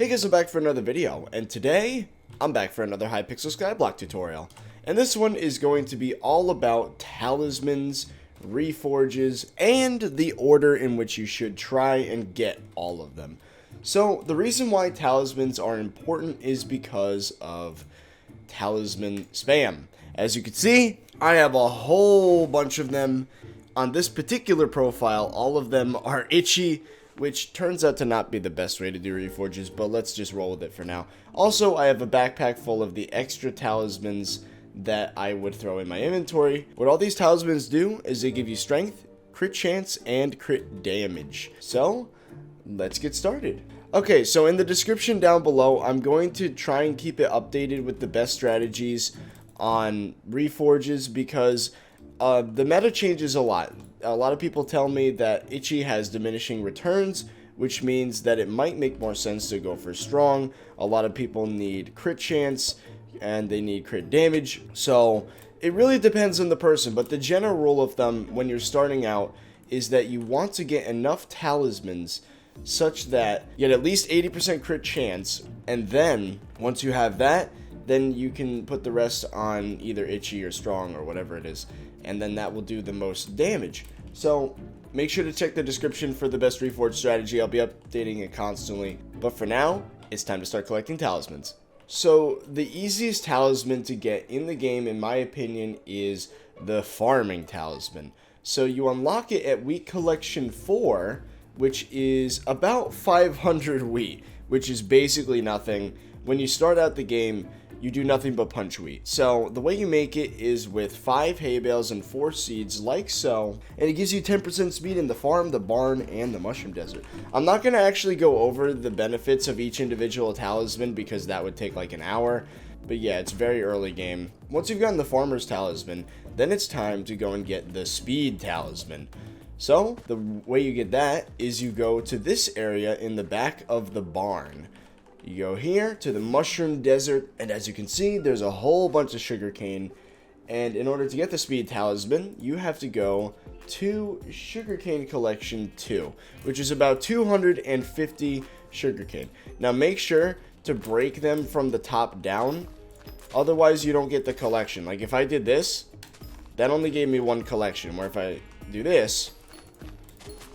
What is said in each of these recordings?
Hey guys, I'm back for another video, and today, I'm back for another Hypixel SkyBlock tutorial. And this one is going to be all about talismans, reforges, and the order in which you should try and get all of them. So, the reason why talismans are important is because of talisman spam. As you can see, I have a whole bunch of them. On this particular profile, all of them are itchy, which turns out to not be the best way to do reforges, but let's just roll with it for now. Also, I have a backpack full of the extra talismans that I would throw in my inventory. What all these talismans do is they give you strength, crit chance, and crit damage. So, let's get started. Okay, so in the description down below, I'm going to try and keep it updated with the best strategies on reforges because the meta changes a lot. A lot of people tell me that itchy has diminishing returns, which means that it might make more sense to go for strong. A lot of people need crit chance and they need crit damage. So it really depends on the person, but the general rule of thumb when you're starting out is that you want to get enough talismans such that you get at least 80% crit chance, and then once you have that, then you can put the rest on either itchy or strong or whatever it is, and then that will do the most damage. So make sure to check the description for the best reforge strategy. I'll be updating it constantly, but for now it's time to start collecting talismans. So the easiest talisman to get in the game, in my opinion, is the farming talisman. So you unlock it at wheat collection 4, which is about 500 wheat, which is basically nothing. When you start out the game, you do nothing but punch wheat. So the way you make it is with 5 hay bales and 4 seeds, like so, and it gives you 10% speed in the farm, the barn, and the mushroom desert. I'm not going to actually go over the benefits of each individual talisman because that would take like an hour, but yeah, it's very early game. Once you've gotten the farmer's talisman, then it's time to go and get the speed talisman. So the way you get that is you go to this area in the back of the barn. You go here to the mushroom desert, and as you can see, there's a whole bunch of sugarcane. And in order to get the speed talisman, you have to go to sugarcane collection 2, which is about 250 sugarcane. Now make sure to break them from the top down, otherwise you don't get the collection. Like if I did this, that only gave me 1 collection, where if I do this,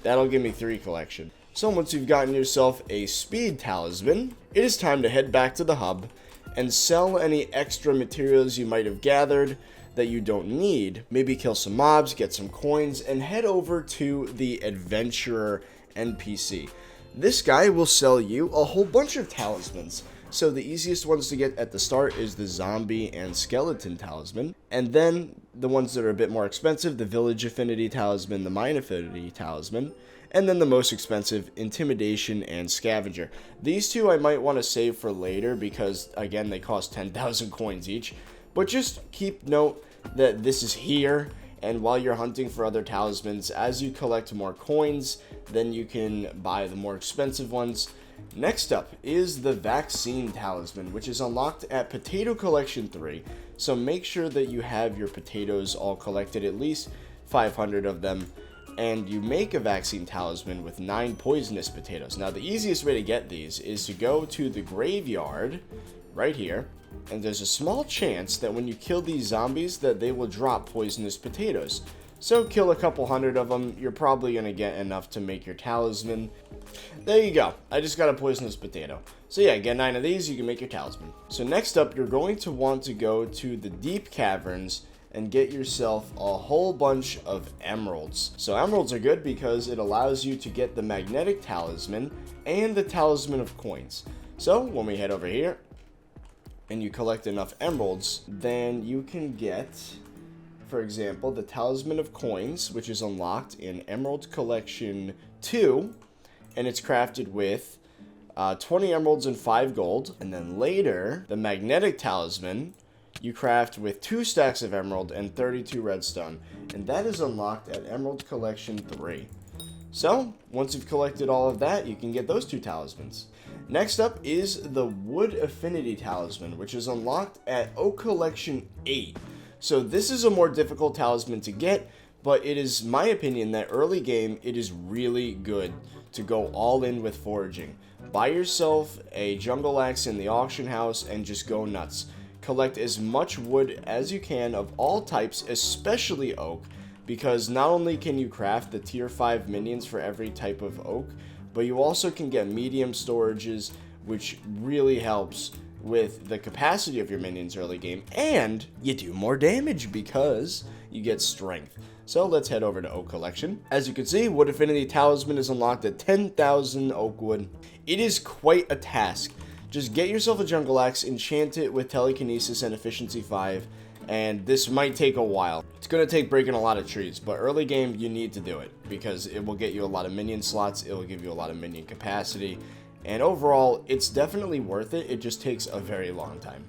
that'll give me 3 collection. So once you've gotten yourself a speed talisman, it is time to head back to the hub and sell any extra materials you might have gathered that you don't need. Maybe kill some mobs, get some coins, and head over to the adventurer NPC. This guy will sell you a whole bunch of talismans. So the easiest ones to get at the start is the zombie and skeleton talisman, and then the ones that are a bit more expensive, the village affinity talisman, the mine affinity talisman, and then the most expensive, intimidation and scavenger. These two I might want to save for later because again they cost 10,000 coins each, but just keep note that this is here, and while you're hunting for other talismans, as you collect more coins, then you can buy the more expensive ones. Next up is the vaccine talisman, which is unlocked at potato collection 3. So make sure that you have your potatoes all collected, at least 500 of them, and you make a vaccine talisman with 9 poisonous potatoes. Now the easiest way to get these is to go to the graveyard right here, and there's a small chance that when you kill these zombies that they will drop poisonous potatoes. So kill a couple hundred of them, you're probably going to get enough to make your talisman. There you go, I just got a poisonous potato. So yeah, get 9 of these, you can make your talisman. So next up, you're going to want to go to the deep caverns and get yourself a whole bunch of emeralds. So emeralds are good because it allows you to get the magnetic talisman and the talisman of coins. So when we head over here and you collect enough emeralds, then you can get, for example, the talisman of coins, which is unlocked in Emerald Collection 2, and it's crafted with 20 emeralds and 5 gold. And then later, the magnetic talisman, you craft with 2 stacks of emerald and 32 redstone, and that is unlocked at Emerald Collection 3. So, once you've collected all of that, you can get those 2 talismans. Next up is the Wood Affinity Talisman, which is unlocked at Oak Collection 8. So this is a more difficult talisman to get, but it is my opinion that early game, it is really good to go all in with foraging. Buy yourself a jungle axe in the auction house and just go nuts. Collect as much wood as you can of all types, especially oak, because not only can you craft the tier 5 minions for every type of oak, but you also can get medium storages, which really helps with the capacity of your minions early game, and you do more damage because you get strength. So let's head over to Oak Collection. As you can see, Wood Affinity Talisman is unlocked at 10,000 oak wood. It is quite a task. Just get yourself a jungle axe, enchant it with telekinesis and efficiency 5, and this might take a while. It's going to take breaking a lot of trees, but early game you need to do it because it will get you a lot of minion slots, it will give you a lot of minion capacity, and overall it's definitely worth it. It just takes a very long time.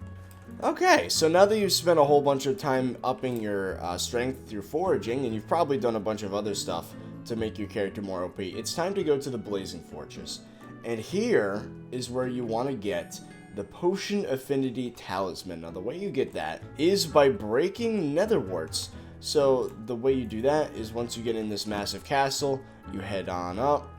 Okay, so now that you've spent a whole bunch of time upping your strength through foraging, and you've probably done a bunch of other stuff to make your character more OP, it's time to go to the Blazing Fortress. And here is where you want to get the Potion Affinity Talisman. Now the way you get that is by breaking nether warts. So the way you do that is once you get in this massive castle, you head on up,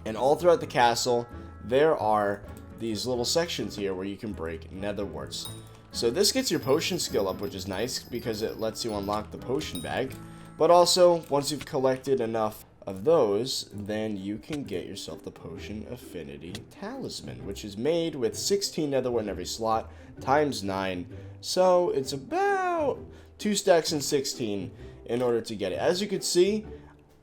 and all throughout the castle there are these little sections here where you can break nether warts. So this gets your potion skill up, which is nice because it lets you unlock the potion bag. But also, once you've collected enough of those, then you can get yourself the Potion Affinity Talisman, which is made with 16 netherwort in every slot, times 9. So it's about 2 stacks and 16 in order to get it. As you can see,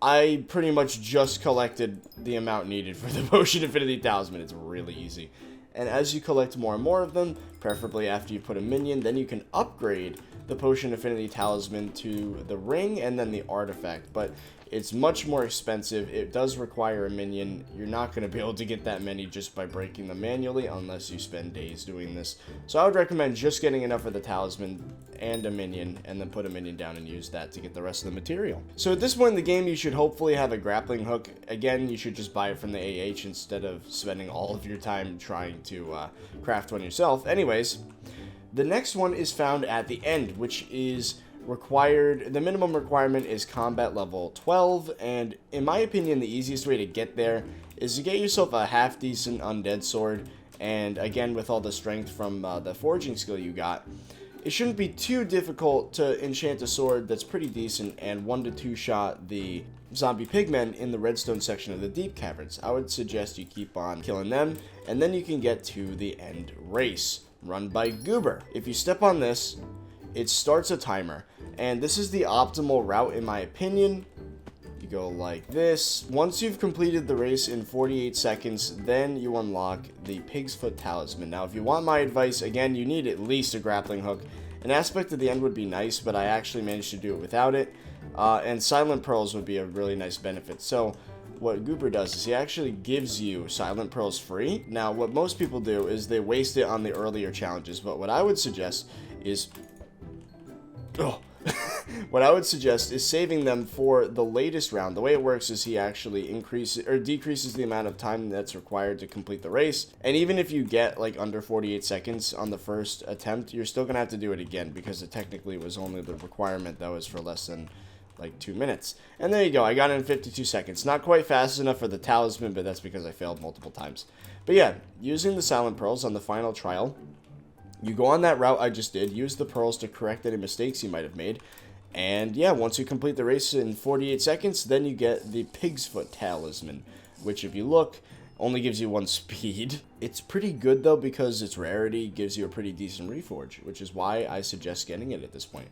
I pretty much just collected the amount needed for the Potion Affinity Talisman. It's really easy. And as you collect more and more of them, preferably after you put a minion, then you can upgrade the Potion Affinity Talisman to the ring and then the artifact. But it's much more expensive. It does require a minion. You're not going to be able to get that many just by breaking them manually unless you spend days doing this. So I would recommend just getting enough of the talisman and a minion, and then put a minion down and use that to get the rest of the material. So at this point in the game, you should hopefully have a grappling hook. Again, you should just buy it from the AH instead of spending all of your time trying to craft one yourself. Anyways, the next one is found at the end, which is required. The minimum requirement is combat level 12, and in my opinion the easiest way to get there is to get yourself a half decent undead sword, and again with all the strength from the foraging skill you got, it shouldn't be too difficult to enchant a sword that's pretty decent and 1 to 2 shot the zombie pigmen in the redstone section of the deep caverns. I would suggest you keep on killing them, and then you can get to the end race run by Goober. If you step on this, it starts a timer, and this is the optimal route in my opinion. You go like this. Once you've completed the race in 48 seconds, then you unlock the Pig's Foot Talisman. Now if you want my advice, again, you need at least a grappling hook. An aspect at the end would be nice, but I actually managed to do it without it, and Silent Pearls would be a really nice benefit. So what Goober does is he actually gives you Silent Pearls free. Now what most people do is they waste it on the earlier challenges, but what I would suggest is what I would suggest is saving them for the latest round. The way it works is he actually increases or decreases the amount of time that's required to complete the race. And even if you get like under 48 seconds on the first attempt, you're still gonna have to do it again because it technically was only the requirement that was for less than like 2 minutes. And there you go, I got it in 52 seconds. Not quite fast enough for the talisman, but that's because I failed multiple times. But yeah, using the Silent Pearls on the final trial, you go on that route I just did, use the pearls to correct any mistakes you might have made, and yeah, once you complete the race in 48 seconds, then you get the Pig's Foot Talisman, which if you look, only gives you 1 speed. It's pretty good though because its rarity gives you a pretty decent reforge, which is why I suggest getting it at this point.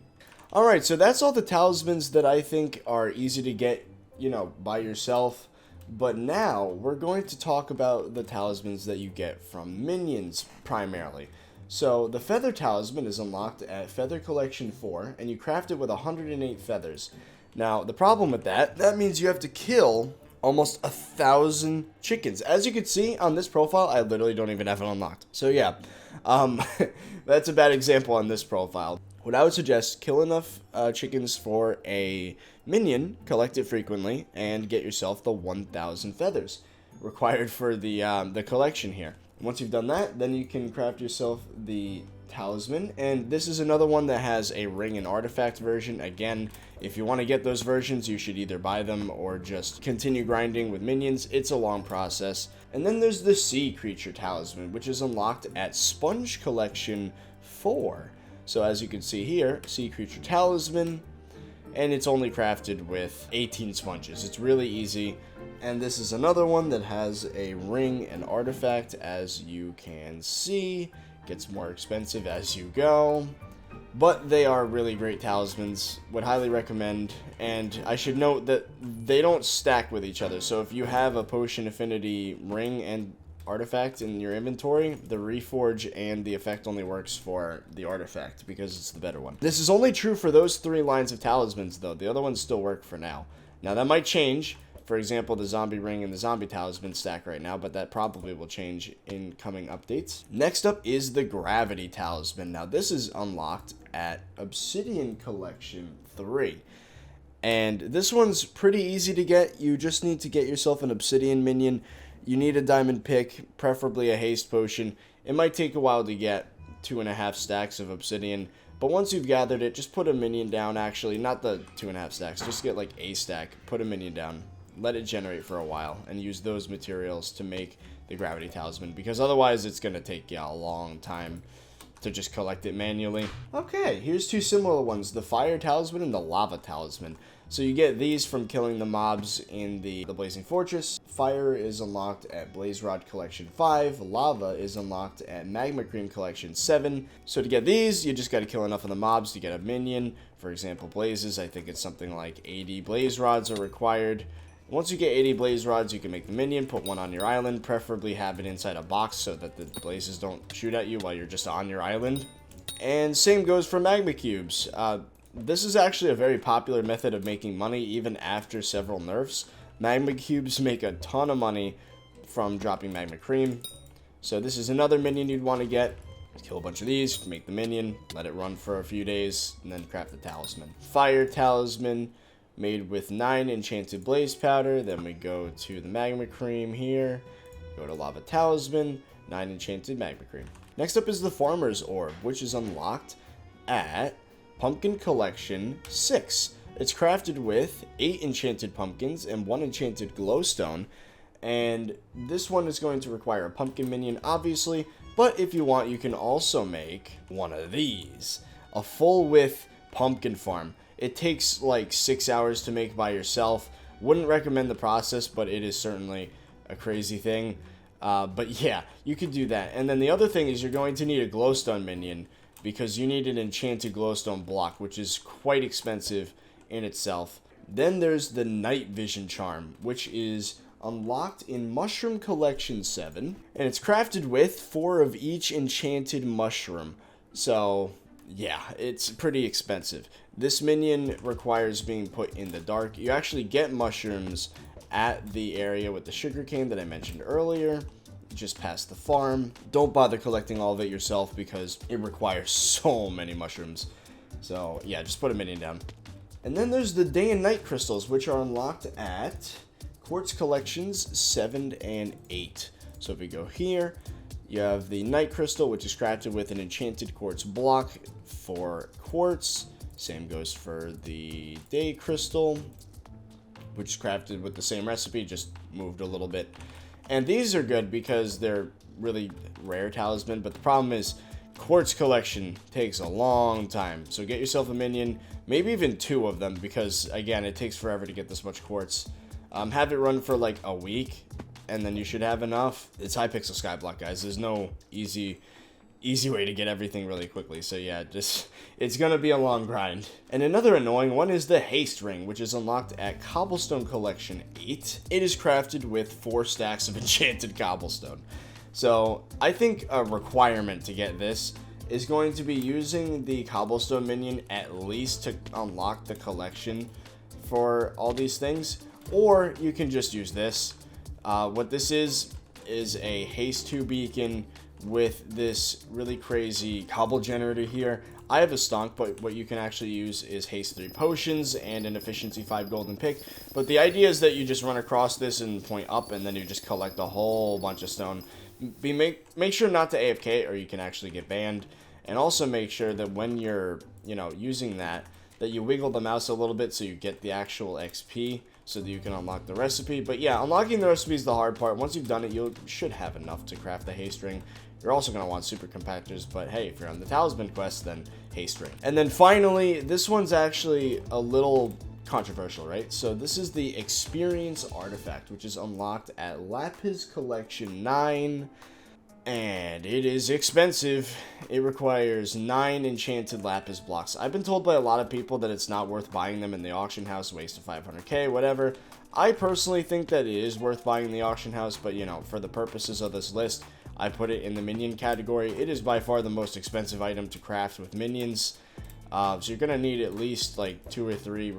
Alright, so that's all the talismans that I think are easy to get, you know, by yourself. But now, we're going to talk about the talismans that you get from minions, primarily. So, the Feather Talisman is unlocked at Feather Collection 4, and you craft it with 108 feathers. Now, the problem with that means you have to kill almost 1,000 chickens. As you can see on this profile, I literally don't even have it unlocked. So yeah, that's a bad example on this profile. What I would suggest, kill enough chickens for a minion, collect it frequently, and get yourself the 1,000 feathers required for the collection here. Once you've done that, then you can craft yourself the Talisman, and this is another one that has a ring and artifact version. Again, if you want to get those versions, you should either buy them or just continue grinding with minions. It's a long process. And then there's the Sea Creature Talisman, which is unlocked at Sponge Collection 4. So as you can see here, Sea Creature Talisman, and it's only crafted with 18 sponges. It's really easy. And this is another one that has a ring and artifact, as you can see. Gets more expensive as you go, but they are really great talismans. Would highly recommend. And I should note that they don't stack with each other, so if you have a potion affinity ring and artifact in your inventory, the reforge and the effect only works for the artifact because it's the better one. This is only true for those 3 lines of talismans though. The other ones still work for now. Now that might change. For example, the zombie ring and the zombie talisman stack right now, but that probably will change in coming updates. Next up is the gravity talisman. Now this is unlocked at Obsidian Collection 3. And this one's pretty easy to get. You just need to get yourself an obsidian minion. You need a diamond pick, preferably a haste potion. It might take a while to get 2.5 stacks of obsidian, but once you've gathered it, just put a minion down. Actually, not the 2.5 stacks, just get like a stack, put a minion down. Let it generate for a while and use those materials to make the gravity talisman, because otherwise it's going to take you a long time to just collect it manually. Okay, here's 2 similar ones, the fire talisman and the lava talisman. So you get these from killing the mobs in the Blazing Fortress. Fire is unlocked at Blaze Rod Collection 5. Lava is unlocked at Magma Cream Collection 7. So to get these, you just got to kill enough of the mobs to get a minion. For example, blazes, I think it's something like 80 blaze rods are required. Once you get 80 blaze rods, you can make the minion, put one on your island, preferably have it inside a box so that the blazes don't shoot at you while you're just on your island. And same goes for magma cubes. This is actually a very popular method of making money even after several nerfs. Magma cubes make a ton of money from dropping magma cream. So this is another minion you'd want to get. Kill a bunch of these, make the minion, let it run for a few days, and then craft the talisman. Fire talisman, made with 9 enchanted blaze powder. Then we go to the magma cream here, go to lava talisman, 9 enchanted magma cream. Next up is the farmer's orb, which is unlocked at Pumpkin Collection 6. It's crafted with 8 enchanted pumpkins and 1 enchanted glowstone, and this one is going to require a pumpkin minion, obviously, but if you want, you can also make one of these, a full width pumpkin farm. It takes like 6 hours to make by yourself. Wouldn't recommend the process, but it is certainly a crazy thing. But yeah, you could do that. And then the other thing is you're going to need a glowstone minion, because you need an enchanted glowstone block, which is quite expensive in itself. Then there's the night vision charm, which is unlocked in Mushroom Collection 7, and it's crafted with 4 of each enchanted mushroom. So yeah, it's pretty expensive. This minion requires being put in the dark. You actually get mushrooms at the area with the sugarcane that I mentioned earlier, just past the farm. Don't bother collecting all of it yourself because it requires so many mushrooms. So yeah, just put a minion down. And then there's the day and night crystals, which are unlocked at Quartz Collections 7 and 8. So if we go here, you have the night crystal, which is crafted with an enchanted quartz block for quartz. Same goes for the day crystal, which is crafted with the same recipe, just moved a little bit. And these are good because they're really rare talisman, but the problem is Quartz Collection takes a long time. So get yourself a minion, maybe even 2 of them, because again, it takes forever to get this much quartz. Have it run for like a week, and then you should have enough. It's Hypixel SkyBlock, guys. There's no easy way to get everything really quickly. So yeah, it's gonna be a long grind. And another annoying one is the haste ring, which is unlocked at Cobblestone Collection 8. It is crafted with 4 stacks of enchanted cobblestone. So I think a requirement to get this is going to be using the cobblestone minion at least to unlock the collection for all these things, or you can just use this. What this is a haste 2 beacon with this really crazy cobble generator here. I have a stonk, but what you can actually use is haste 3 potions and an efficiency 5 golden pick. But the idea is that you just run across this and point up, and then you just collect a whole bunch of stone. Make sure not to AFK, or you can actually get banned. And also make sure that when you're, using that you wiggle the mouse a little bit so you get the actual XP so that you can unlock the recipe. But yeah, unlocking the recipe is the hard part. Once you've done it, you should have enough to craft the haste ring. You're also going to want super compactors, but hey, if you're on the Talisman quest, then haste ring. And then finally, this one's actually a little controversial, right? So this is the experience artifact, which is unlocked at Lapis Collection 9. And it is expensive. It requires 9 enchanted lapis blocks. I've been told by a lot of people that it's not worth buying them in the auction house, waste of 500k, whatever. I personally think that it is worth buying in the auction house, but for the purposes of this list, I put it in the minion category. It is by far the most expensive item to craft with minions. So you're going to need at least like 2 or 3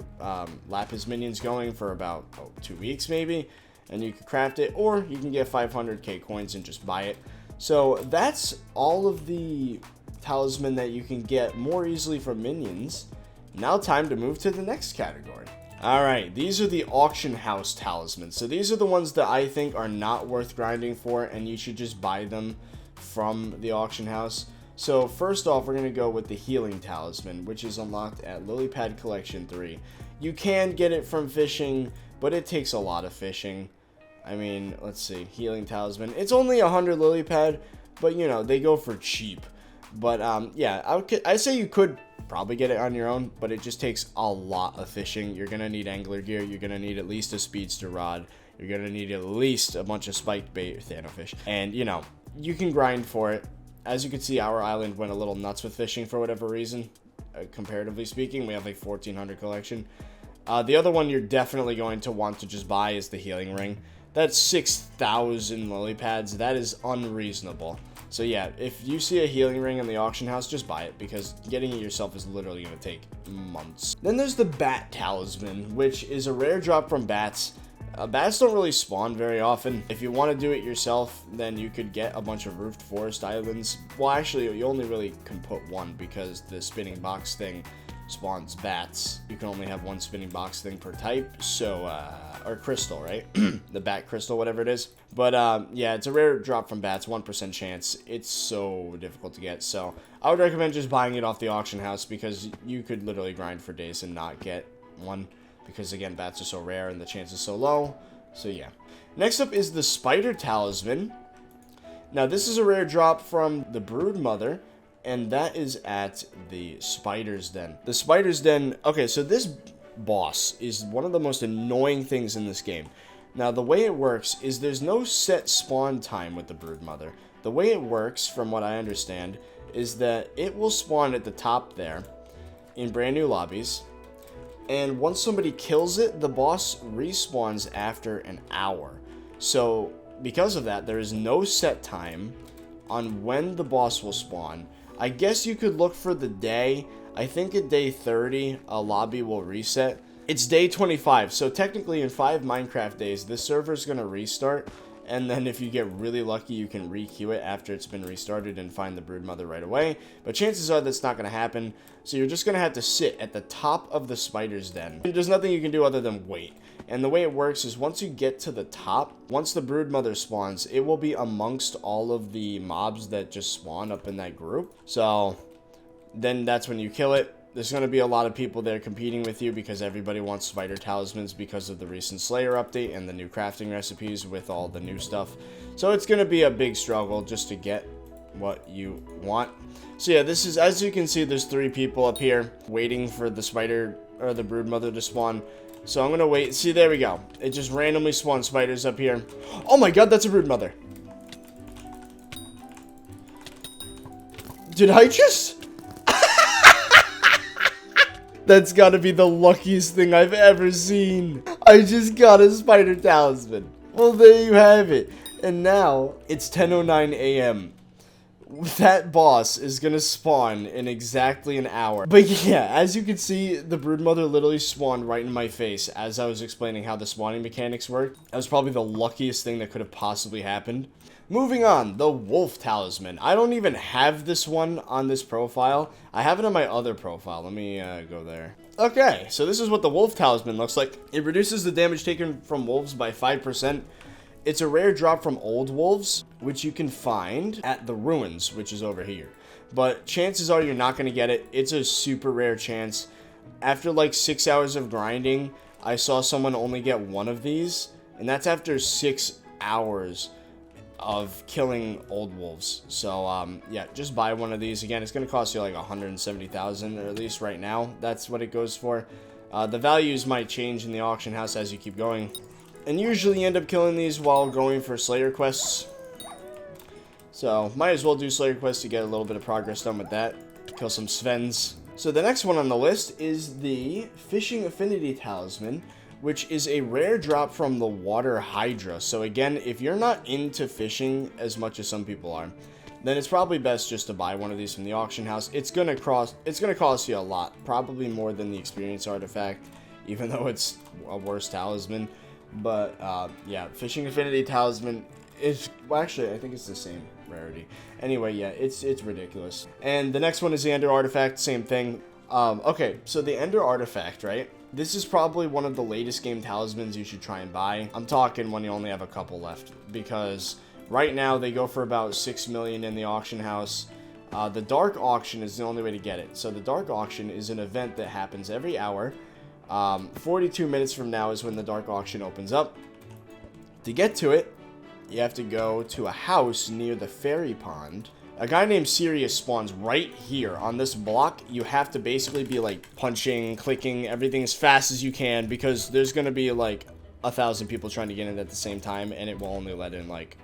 lapis minions going for about 2 weeks maybe. And you can craft it, or you can get 500k coins and just buy it. So that's all of the talisman that you can get more easily from minions. Now time to move to the next category. Alright, these are the auction house talismans. So these are the ones that I think are not worth grinding for, and you should just buy them from the auction house. So first off, we're going to go with the healing talisman, which is unlocked at Lily Pad Collection 3. You can get it from fishing, but it takes a lot of fishing. I mean, let's see, healing talisman. It's only 100 lily pad, but they go for cheap. But yeah, I say you could probably get it on your own, but it just takes a lot of fishing. You're gonna need angler gear. You're gonna need at least a speedster rod. You're gonna need at least a bunch of spiked bait fish, and you can grind for it. As you can see, our island went a little nuts with fishing for whatever reason. Comparatively speaking, we have like 1400 collection. The other one you're definitely going to want to just buy is the healing ring. That's 6,000 lily pads. That is unreasonable. So yeah, if you see a healing ring in the auction house, just buy it, because getting it yourself is literally going to take months. Then there's the bat talisman, which is a rare drop from bats. Bats don't really spawn very often. If you want to do it yourself, then you could get a bunch of roofed forest islands. Well, actually, you only really can put one, because the spinning box thing spawns bats. You can only have one spinning box thing per type, so or crystal, right? The bat crystal, whatever it is. But yeah, it's a rare drop from bats, 1% chance. It's so difficult to get, so I would recommend just buying it off the auction house, because you could literally grind for days and not get one, because again, bats are so rare and the chance is so low. So yeah. Next up is the spider talisman. Now this is a rare drop from the brood mother, and that is at the Spider's Den. The Spider's Den, okay, so this boss is one of the most annoying things in this game. Now, the way it works is there's no set spawn time with the Brood Mother. The way it works, from what I understand, is that it will spawn at the top there in brand new lobbies, and once somebody kills it, the boss respawns after an hour. So, because of that, there is no set time on when the boss will spawn. I guess you could look for the day. I think at day 30, a lobby will reset. It's day 25, so technically in 5 Minecraft days, this server is going to restart. And then if you get really lucky, you can re-queue it after it's been restarted and find the brood mother right away. But chances are that's not going to happen. So you're just going to have to sit at the top of the spider's den. There's nothing you can do other than wait. And the way it works is once you get to the top, once the brood mother spawns, it will be amongst all of the mobs that just spawn up in that group. So then that's when you kill it. There's going to be a lot of people there competing with you, because everybody wants spider talismans because of the recent Slayer update and the new crafting recipes with all the new stuff. So it's going to be a big struggle just to get what you want. So yeah, this is, as you can see, there's 3 people up here waiting for the spider or the brood mother to spawn. So I'm going to wait. See, there we go. It just randomly spawns spiders up here. Oh my god, that's a brood mother. Did I just... That's gotta be the luckiest thing I've ever seen. I just got a spider talisman. Well, there you have it. And now, it's 10:09 a.m. That boss is gonna spawn in exactly an hour. But yeah, as you can see, the brood mother literally spawned right in my face as I was explaining how the spawning mechanics work. That was probably the luckiest thing that could have possibly happened. Moving on, the wolf talisman. I don't even have this one on this profile. I have it on my other profile. Let me go there. Okay, so this is what the wolf talisman looks like. It reduces the damage taken from wolves by 5%. It's a rare drop from Old Wolves, which you can find at the Ruins, which is over here. But chances are you're not going to get it. It's a super rare chance. After like 6 hours of grinding, I saw someone only get one of these. And that's after 6 hours of killing Old Wolves. So, yeah, just buy one of these. Again, it's going to cost you like 170,000, or at least right now. That's what it goes for. The values might change in the auction house as you keep going. And usually you end up killing these while going for Slayer quests. So, might as well do Slayer quests to get a little bit of progress done with that. Kill some Svens. So, the next one on the list is the Fishing Affinity Talisman, which is a rare drop from the Water Hydra. So, again, if you're not into fishing as much as some people are, then it's probably best just to buy one of these from the auction house. It's gonna cost you a lot, probably more than the experience artifact, even though it's a worse talisman. But, yeah, Fishing Affinity Talisman is, well, actually, I think it's the same rarity. Anyway, yeah, it's ridiculous. And the next one is the Ender Artifact, same thing. Okay, so the Ender Artifact, right? This is probably one of the latest game talismans you should try and buy. I'm talking when you only have a couple left, because right now they go for about 6 million in the auction house. The Dark Auction is the only way to get it. So the Dark Auction is an event that happens every hour. 42 minutes from now is when the Dark Auction opens up. To get to it, you have to go to a house near the fairy pond. A guy named Sirius spawns right here on this block. You have to basically be like punching, clicking, everything as fast as you can, because there's going to be like 1,000 people trying to get in at the same time, and it will only let in like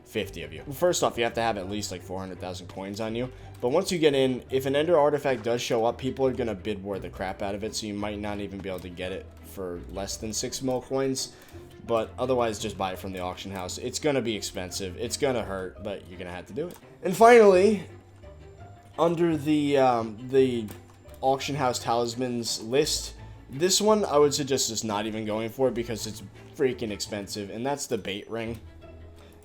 50 of you. First off, you have to have at least like 400,000 coins on you. But once you get in, if an Ender Artifact does show up, people are going to bid war the crap out of it, so you might not even be able to get it for less than 6 mil coins. But otherwise, just buy it from the auction house. It's going to be expensive. It's going to hurt, but you're going to have to do it. And finally, under the auction house talismans list, this one I would suggest just not even going for, because it's freaking expensive, and that's the bait ring.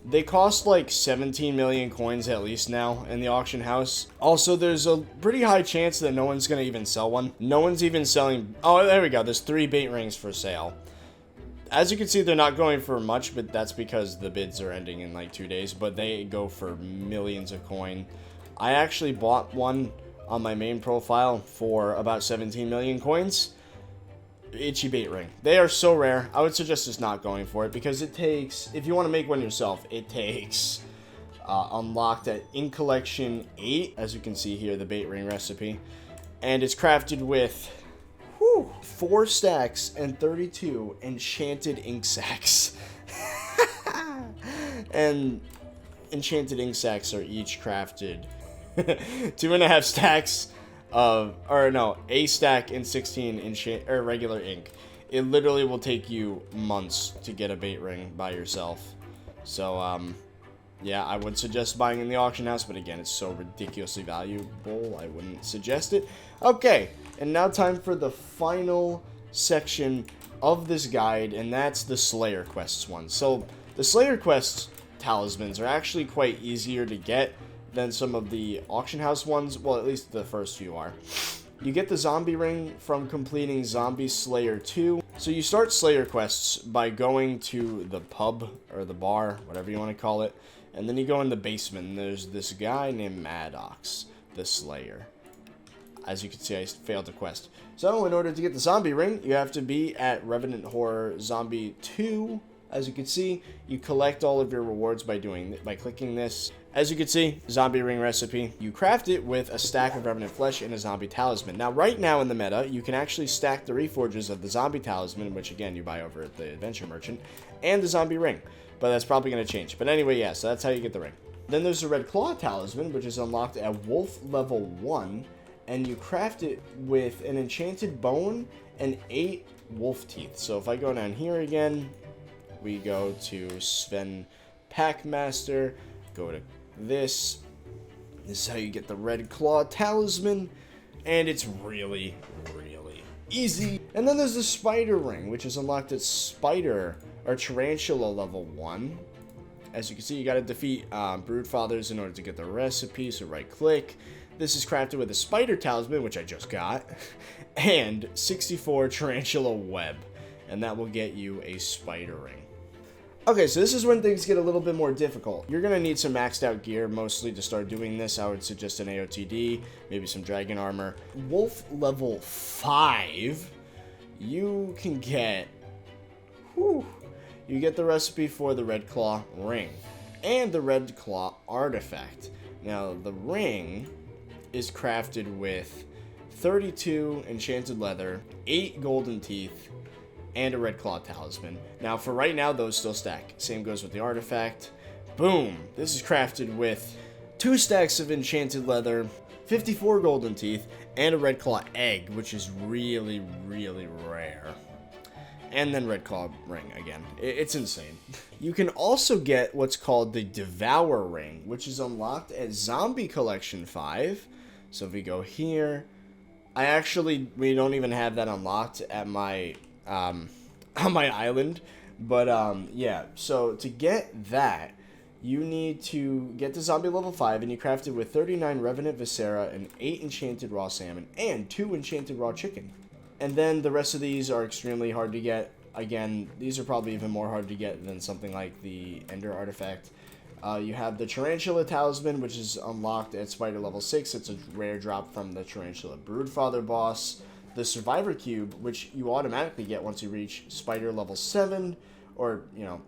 They cost like 17 million coins at least now in the auction house. Also, there's a pretty high chance that no one's going to even sell one. No one's even selling... Oh, there we go. There's 3 bait rings for sale. As you can see, they're not going for much, but that's because the bids are ending in like 2 days. But they go for millions of coin. I actually bought one on my main profile for about 17 million coins. Itchy bait ring. They are so rare. I would suggest just not going for it, because it takes, if you want to make one yourself, it takes unlocked at in collection 8, as you can see here, the bait ring recipe, and it's crafted with 4 stacks and 32 enchanted ink sacks. And enchanted ink sacks are each crafted 2.5 stacks of, or no, a stack and 16 regular ink. It literally will take you months to get a bait ring by yourself. So, yeah, I would suggest buying in the auction house, but again, it's so ridiculously valuable, I wouldn't suggest it. Okay, and now time for the final section of this guide, and that's the Slayer Quests one. So, the Slayer Quests talismans are actually quite easier to get than some of the auction house ones. Well, at least the first few are. You get the zombie ring from completing Zombie Slayer 2. So you start Slayer quests by going to the pub, or the bar, whatever you want to call it. And then you go in the basement, and there's this guy named Maddox, the Slayer. As you can see, I failed the quest. So in order to get the zombie ring, you have to be at Revenant Horror Zombie 2. As you can see, you collect all of your rewards by clicking this. As you can see, zombie ring recipe. You craft it with a stack of Revenant Flesh and a zombie talisman. Now, right now in the meta, you can actually stack the reforges of the zombie talisman, which again, you buy over at the Adventure Merchant, and the zombie ring. But that's probably going to change. But anyway, yeah, so that's how you get the ring. Then there's the Red Claw talisman, which is unlocked at Wolf level 1, and you craft it with an enchanted bone and 8 wolf teeth. So if I go down here again, we go to Sven Packmaster, go to this is how you get the Red Claw talisman, and it's really, really easy. And then there's the Spider Ring, which is unlocked at Spider, or Tarantula level 1. As you can see, you gotta defeat Broodfathers in order to get the recipe, so right click. This is crafted with a Spider Talisman, which I just got, and 64 Tarantula Web, and that will get you a Spider Ring. Okay, so this is when things get a little bit more difficult. You're going to need some maxed out gear, mostly to start doing this. I would suggest an AOTD, maybe some dragon armor. Wolf level 5, you can get... you get the recipe for the Red Claw ring and the Red Claw artifact. Now, the ring is crafted with 32 enchanted leather, 8 golden teeth, and a Red Claw talisman. Now, for right now, those still stack. Same goes with the artifact. Boom! This is crafted with 2 stacks of enchanted leather, 54 golden teeth, and a Red Claw egg, which is really, really rare. And then Red Claw ring again. It's insane. You can also get what's called the Devour ring, which is unlocked at Zombie Collection 5. So if we go here, we don't even have that unlocked at my on my island, but yeah, so to get that, you need to get to zombie level 5, and you craft it with 39 revenant viscera and 8 enchanted raw salmon and 2 enchanted raw chicken. And then the rest of these are extremely hard to get. Again, these are probably even more hard to get than something like the ender artifact. You have the tarantula talisman, which is unlocked at spider level 6. It's a rare drop from the tarantula broodfather boss. The Survivor Cube, which you automatically get once you reach Spider level 7, or,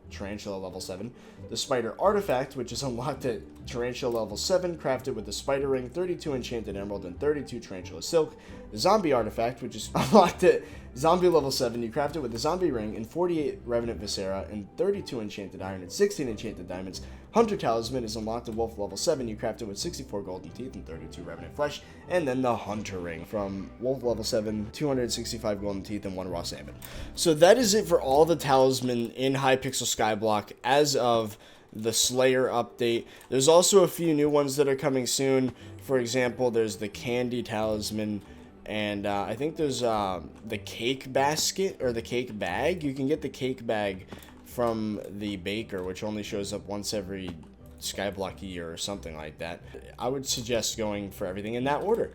Tarantula level 7. The Spider Artifact, which is unlocked at Tarantula level 7, crafted with the Spider Ring, 32 Enchanted Emerald, and 32 Tarantula Silk. The Zombie Artifact, which is unlocked at Zombie level 7, you craft it with the Zombie Ring, and 48 Revenant Viscera, and 32 Enchanted Iron, and 16 Enchanted Diamonds. Hunter Talisman is unlocked at Wolf level 7, you craft it with 64 Golden Teeth and 32 Revenant Flesh. And then the Hunter Ring from Wolf level 7, 265 Golden Teeth and 1 Raw Salmon. So that is it for all the Talisman in Hypixel SkyBlock as of the Slayer update. There's also a few new ones that are coming soon. For example, there's the Candy Talisman, and I think there's the Cake Basket, or the Cake Bag. You can get the Cake Bag from the Baker, which only shows up once every Skyblock year or something like that. I would suggest going for everything in that order.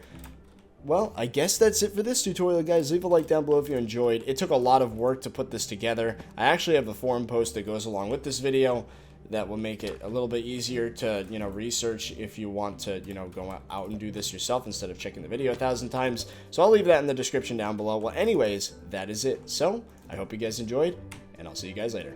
Well, I guess that's it for this tutorial, guys. Leave a like down below if you enjoyed. It took a lot of work to put this together. I actually have a forum post that goes along with this video that will make it a little bit easier to, research if you want to, go out and do this yourself instead of checking the video 1,000 times. So I'll leave that in the description down below. Well, anyways, that is it. So I hope you guys enjoyed, and I'll see you guys later.